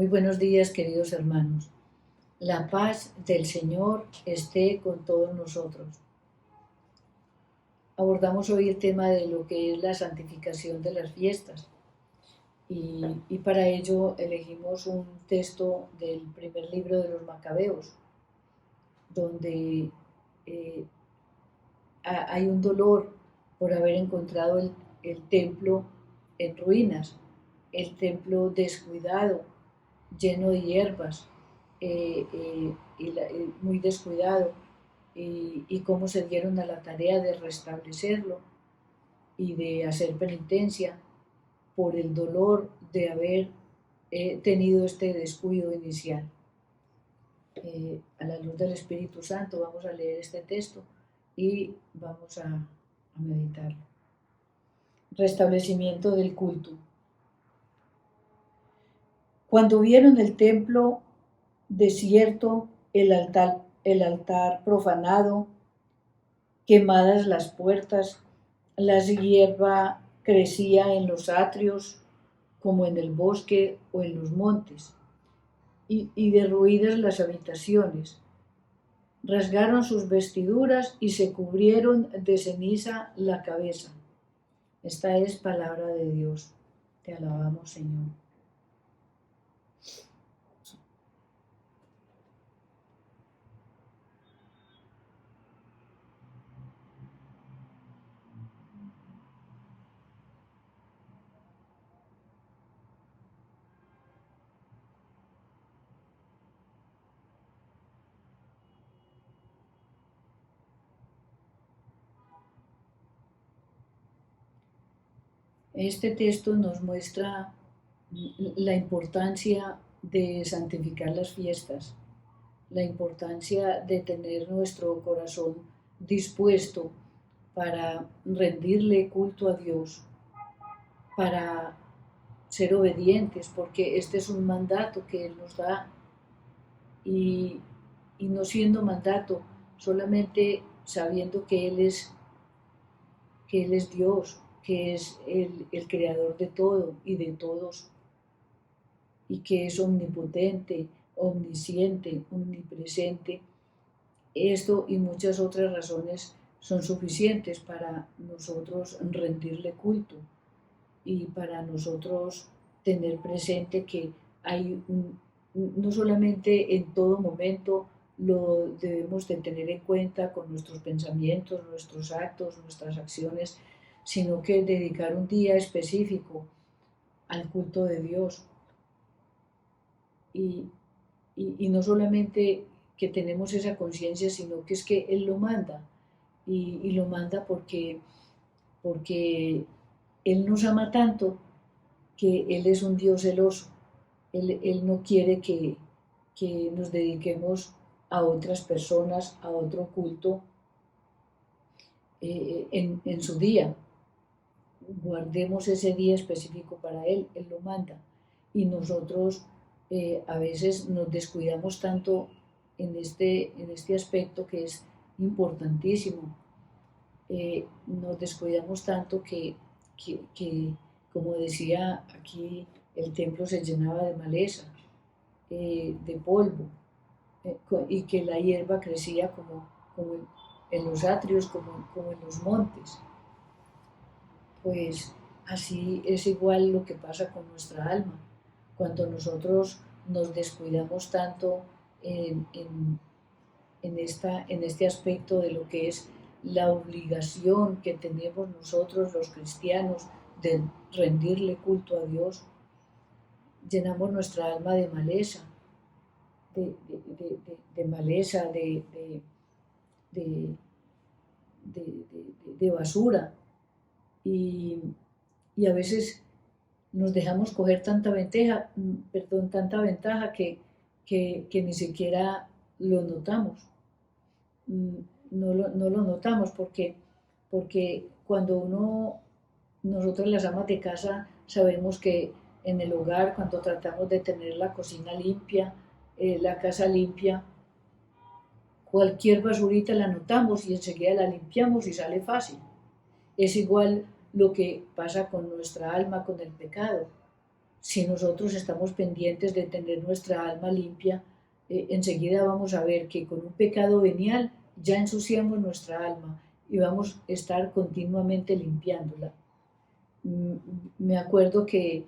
buenos días, queridos hermanos. La paz del Señor esté con todos nosotros. Abordamos hoy el tema de lo que es la santificación de las fiestas y para ello elegimos un texto del primer libro de los Macabeos, donde eh, hay un dolor por haber encontrado el templo en ruinas, el templo descuidado, lleno de hierbas, muy descuidado, y cómo se dieron a la tarea de restablecerlo y de hacer penitencia por el dolor de haber tenido este descuido inicial. A la luz del Espíritu Santo vamos a leer este texto y vamos a meditarlo. Restablecimiento del culto. Cuando vieron el templo desierto, el altar profanado, quemadas las puertas, la hierba crecía en los atrios como en el bosque o en los montes, y derruidas las habitaciones. Rasgaron sus vestiduras y se cubrieron de ceniza la cabeza. Esta es palabra de Dios. Te alabamos, Señor. Este texto nos muestra la importancia de santificar las fiestas, la importancia de tener nuestro corazón dispuesto para rendirle culto a Dios, para ser obedientes, porque este es un mandato que Él nos da y, no siendo mandato, solamente sabiendo que Él es Dios, que es el creador de todo y de todos, y que es omnipotente, omnisciente, omnipresente. Esto y muchas otras razones son suficientes para nosotros rendirle culto y para nosotros tener presente que no solamente en todo momento lo debemos de tener en cuenta con nuestros pensamientos, nuestros actos, nuestras acciones, sino que dedicar un día específico al culto de Dios. Y no solamente que tenemos esa conciencia, sino que es que Él lo manda, y lo manda porque Él nos ama tanto que Él es un Dios celoso. Él no quiere que nos dediquemos a otras personas, a otro culto en su día. Guardemos ese día específico para Él lo manda. Y nosotros a veces nos descuidamos tanto en este aspecto que es importantísimo. Nos descuidamos tanto que, como decía aquí, el templo se llenaba de maleza, de polvo, y que la hierba crecía como en los atrios, como en los montes. Pues así es igual lo que pasa con nuestra alma. Cuando nosotros nos descuidamos tanto en este aspecto de lo que es la obligación que tenemos nosotros los cristianos de rendirle culto a Dios, llenamos nuestra alma de maleza, de maleza, de basura, y a veces nos dejamos coger tanta ventaja que ni siquiera lo notamos. No lo notamos porque cuando nosotros las amas de casa sabemos que en el hogar, cuando tratamos de tener la cocina limpia, la casa limpia, cualquier basurita la notamos y enseguida la limpiamos y sale fácil. Es igual lo que pasa con nuestra alma, con el pecado. si nosotros estamos pendientes de tener nuestra alma limpia, enseguida vamos a ver que con un pecado venial ya ensuciamos nuestra alma y vamos a estar continuamente limpiándola. Me acuerdo que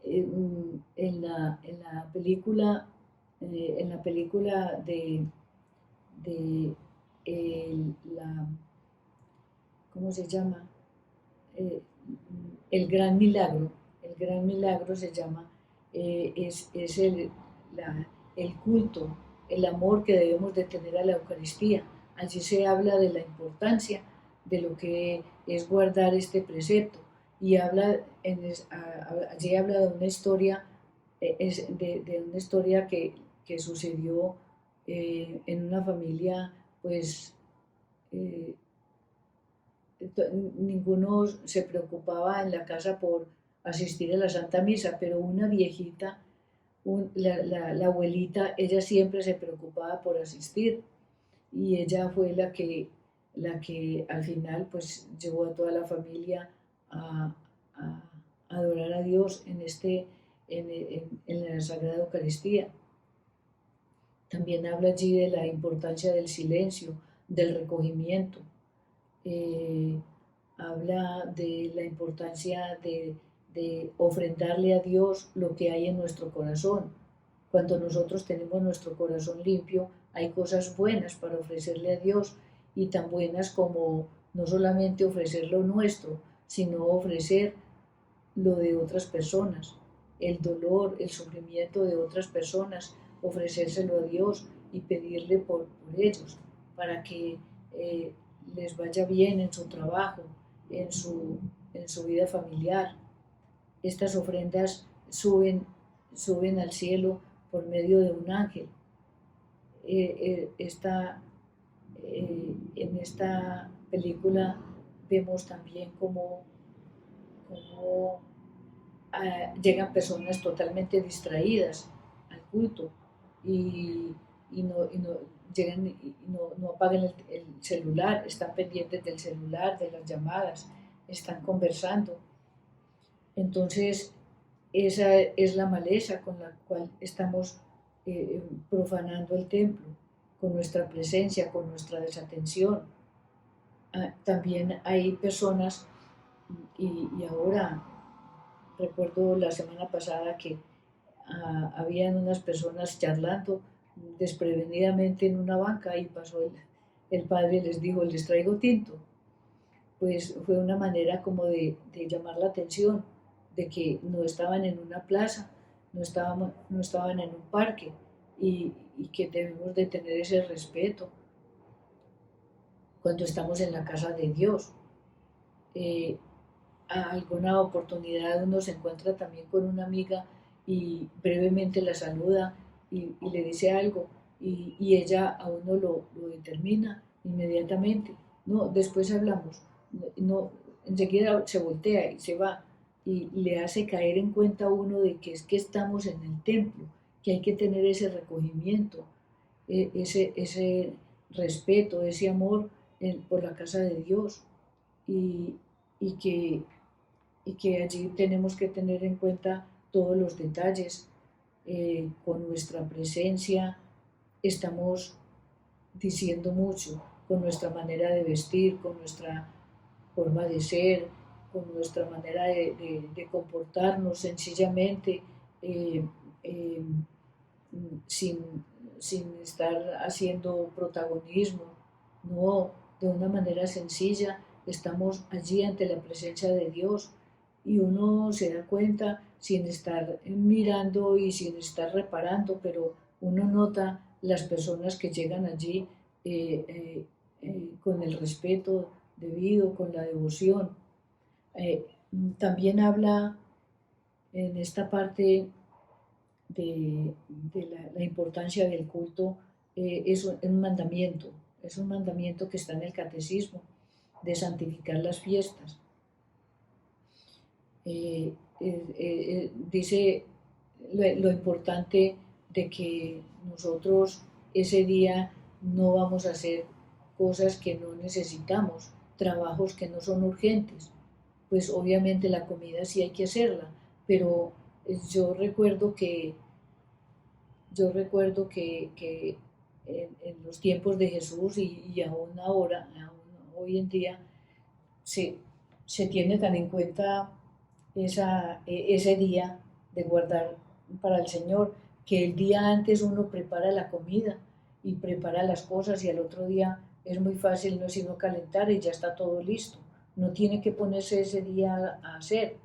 en la película de la, ¿cómo se llama? Eh, el gran milagro se llama, es el culto, el amor que debemos de tener a la Eucaristía. Allí se habla de la importancia de lo que es guardar este precepto y allí habla de una historia, de una historia que sucedió en una familia, pues eh, ninguno se preocupaba en la casa por asistir a la Santa Misa, pero una viejita, la abuelita, ella siempre se preocupaba por asistir y ella fue la que al final pues llevó a toda la familia a, a adorar a Dios en la Sagrada Eucaristía. También habla allí de la importancia del silencio, del recogimiento. eh, Habla de la importancia de ofrendarle a Dios lo que hay en nuestro corazón. Cuando nosotros tenemos nuestro corazón limpio, hay cosas buenas para ofrecerle a Dios y tan buenas como no solamente ofrecer lo nuestro, sino ofrecer lo de otras personas, el dolor, el sufrimiento de otras personas, ofrecérselo a Dios y pedirle por ellos, para que eh, les vaya bien en su trabajo, en su, en su vida familiar. Estas ofrendas suben al cielo por medio de un ángel. En esta película vemos también cómo llegan personas totalmente distraídas al culto y, y no llegan no apagan el celular, están pendientes del celular, de las llamadas, están conversando. Entonces, esa es la maleza con la cual estamos profanando el templo, con nuestra presencia, con nuestra desatención. También hay personas, y ahora recuerdo la semana pasada que habían unas personas charlando desprevenidamente en una banca y pasó el padre y les dijo, les traigo tinto. Pues fue una manera como de llamar la atención, de que no estaban en una plaza, no estaban en un parque y que debemos de tener ese respeto cuando estamos en la casa de Dios. Eh, a alguna oportunidad uno se encuentra también con una amiga y brevemente la saluda y le dice algo y ella a uno lo determina inmediatamente. No, después hablamos. No, enseguida se voltea y se va y le hace caer en cuenta a uno de que es que estamos en el templo, que hay que tener ese recogimiento, ese respeto, ese amor por la casa de Dios y, y que y que allí tenemos que tener en cuenta todos los detalles. Con nuestra presencia estamos diciendo mucho, con nuestra manera de vestir, con nuestra forma de ser, con nuestra manera de comportarnos sencillamente, eh, eh, sin, sin estar haciendo protagonismo, no, de una manera sencilla, estamos allí ante la presencia de Dios y uno se da cuenta sin estar mirando y sin estar reparando, pero uno nota las personas que llegan allí con el respeto debido, con la devoción. Eh, También habla en esta parte de la importancia del culto, es un mandamiento que está en el catecismo, de santificar las fiestas. Dice lo importante de que nosotros ese día no vamos a hacer cosas que no necesitamos, trabajos que no son urgentes. Pues obviamente la comida sí hay que hacerla, pero yo recuerdo que, que en los tiempos de Jesús y aún ahora, aún hoy en día, se, se tiene tan en cuenta ese día de guardar para el Señor, que el día antes uno prepara la comida y prepara las cosas y al otro día es muy fácil no sino calentar y ya está todo listo. No tiene que ponerse ese día a hacer.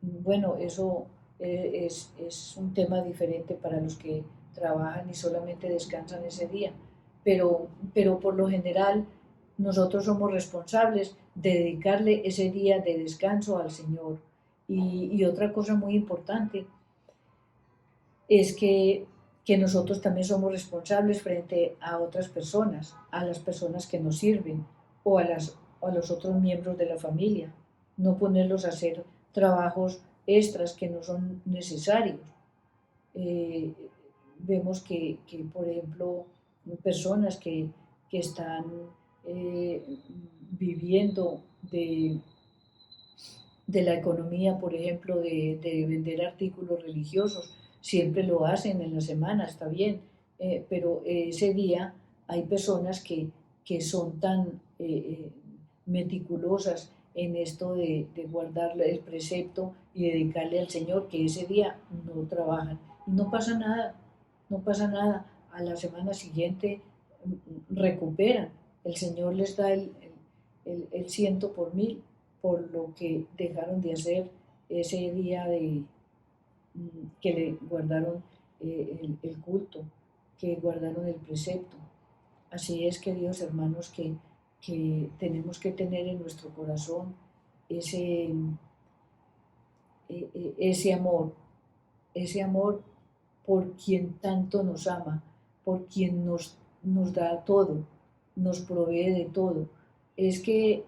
Bueno, eso es un tema diferente para los que trabajan y solamente descansan ese día, pero por lo general nosotros somos responsables de dedicarle ese día de descanso al Señor. Y otra cosa muy importante es que nosotros también somos responsables frente a otras personas, a las personas que nos sirven o a los otros miembros de la familia. No ponerlos a hacer trabajos extras que no son necesarios. Eh, Vemos por ejemplo, personas que están eh, viviendo de la economía, por ejemplo, de vender artículos religiosos, siempre lo hacen en la semana, está bien, pero ese día hay personas que son tan meticulosas en esto de guardar el precepto y dedicarle al Señor, que ese día no trabajan. Y no pasa nada, no pasa nada. A la semana siguiente recuperan. El Señor les da el ciento por mil por lo que dejaron de hacer ese día que le guardaron el culto, que guardaron el precepto. Así es, queridos hermanos, que tenemos que tener en nuestro corazón ese, ese ese amor por quien tanto nos ama, por quien nos da todo, nos provee de todo. Es que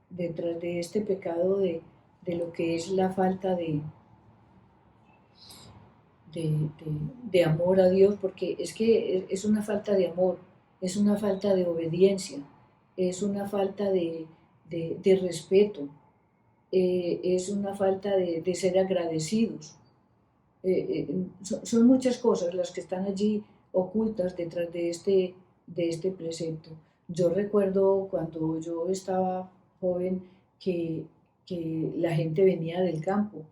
detrás de este pecado lo que es la falta de amor a Dios, porque es que es una falta de amor, es una falta de obediencia, es una falta de respeto, es una falta de ser agradecidos. Son muchas cosas las que están allí ocultas detrás de este precepto. Yo recuerdo cuando yo estaba joven que la gente venía del campo.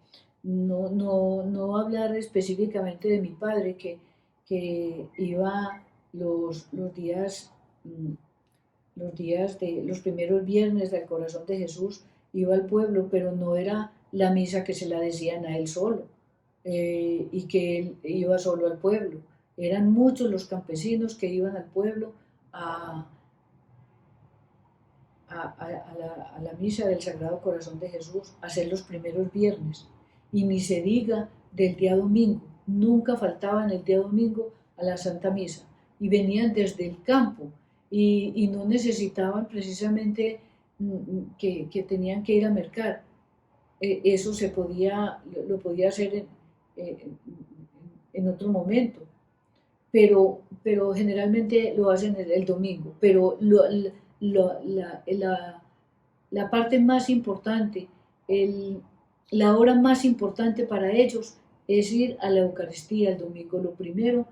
No hablar específicamente de mi padre, que iba los días, los primeros viernes del corazón de Jesús, iba al pueblo, pero no era la misa que se la decían a él solo, y que él iba solo al pueblo. Eran muchos los campesinos que iban al pueblo a, a la misa del Sagrado Corazón de Jesús, a hacer los primeros viernes. Y ni se diga del día domingo, nunca faltaban el día domingo a la Santa Misa. Y venían desde el campo y no necesitaban precisamente que tenían que ir a mercar. Eso lo podía hacer en otro momento, pero generalmente lo hacen el domingo. Pero la parte más importante, el, la hora más importante para ellos es ir a la Eucaristía el domingo. Lo primero,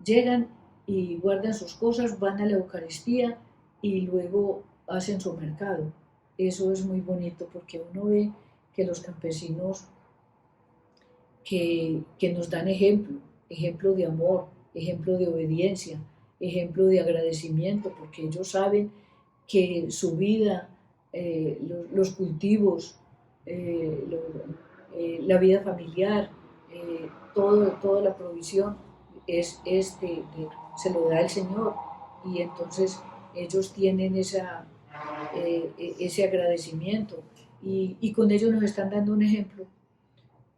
llegan y guardan sus cosas, van a la Eucaristía y luego hacen su mercado. Eso es muy bonito porque uno ve que los campesinos que nos dan ejemplo, ejemplo de amor, ejemplo de obediencia, ejemplo de agradecimiento, porque ellos saben que su vida, los cultivos, la vida familiar, toda la provisión se lo da el Señor y entonces ellos tienen ese agradecimiento y con ello nos están dando un ejemplo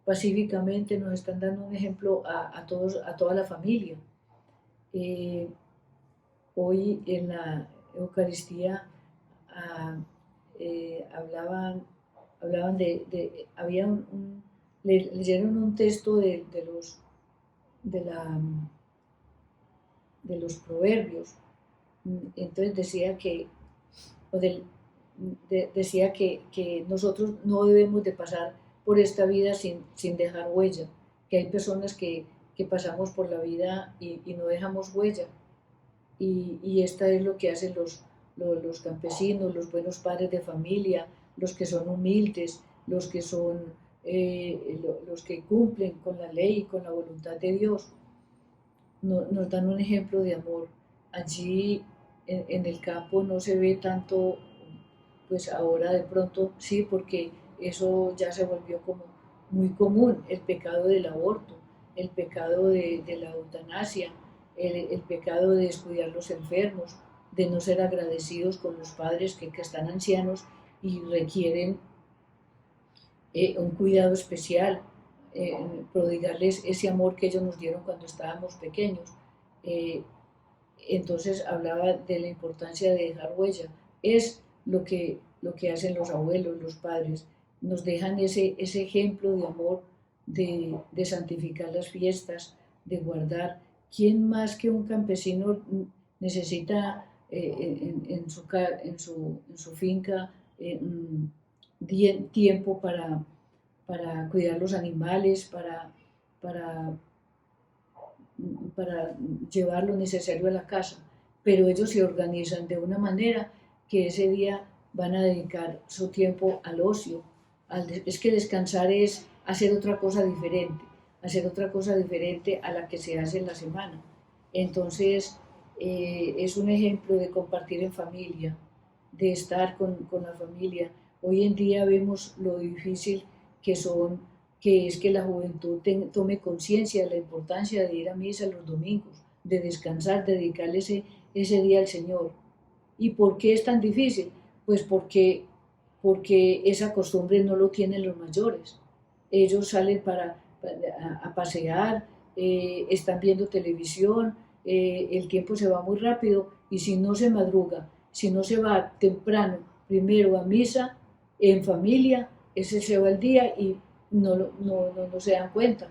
pacíficamente, nos están dando un ejemplo a toda la familia. Eh, Hoy en la Eucaristía ah, hablaban había leyeron un texto de, la, de los proverbios. Entonces decía que, o decía que nosotros no debemos de pasar por esta vida sin dejar huella, que hay personas que pasamos por la vida y no dejamos huella. Y esta es lo que hacen los campesinos, los buenos padres de familia, los que son humildes, los que son los que cumplen con la ley y con la voluntad de Dios. Nos dan un ejemplo de amor. Allí en el campo no se ve tanto, pues ahora de pronto sí, porque eso ya se volvió como muy común, el pecado del aborto, el pecado de la eutanasia, el pecado de descuidar los enfermos, de no ser agradecidos con los padres que están ancianos y requieren un cuidado especial, prodigarles ese amor que ellos nos dieron cuando estábamos pequeños. Eh, entonces hablaba de la importancia de dejar huella. Es lo que hacen los abuelos, los padres. Nos dejan ese ejemplo de amor, de santificar las fiestas, de guardar. ¿Quién más que un campesino necesita en su finca tiempo para cuidar los animales, para para llevar lo necesario a la casa, pero ellos se organizan de una manera que ese día van a dedicar su tiempo al ocio. Es que descansar es hacer otra cosa diferente a la que se hace en la semana. Entonces, es un ejemplo de compartir en familia, de estar con la familia. Hoy en día vemos lo difícil que son que es que la juventud tome conciencia de la importancia de ir a misa los domingos, de descansar, de dedicarle ese día al Señor. ¿Y por qué es tan difícil? Pues porque esa costumbre no lo tienen los mayores. Ellos salen a pasear, están viendo televisión, el tiempo se va muy rápido y si no se madruga, si no se va temprano, primero a misa, en familia, ese se va el día y no se dan cuenta.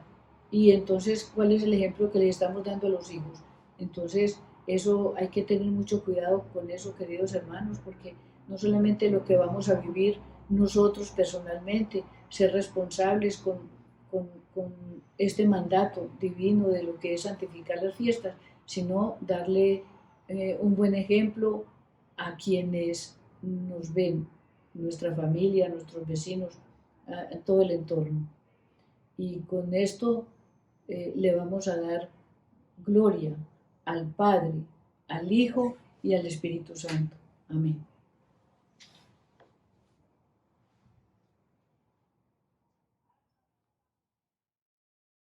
Y entonces, ¿cuál es el ejemplo que le estamos dando a los hijos? Entonces, eso hay que tener mucho cuidado con eso, queridos hermanos, porque no solamente lo que vamos a vivir nosotros personalmente, ser responsables con este mandato divino de lo que es santificar las fiestas, sino darle un buen ejemplo a quienes nos ven, nuestra familia, nuestros vecinos, a todo el entorno. Y con esto le vamos a dar gloria al Padre, al Hijo y al Espíritu Santo. Amén.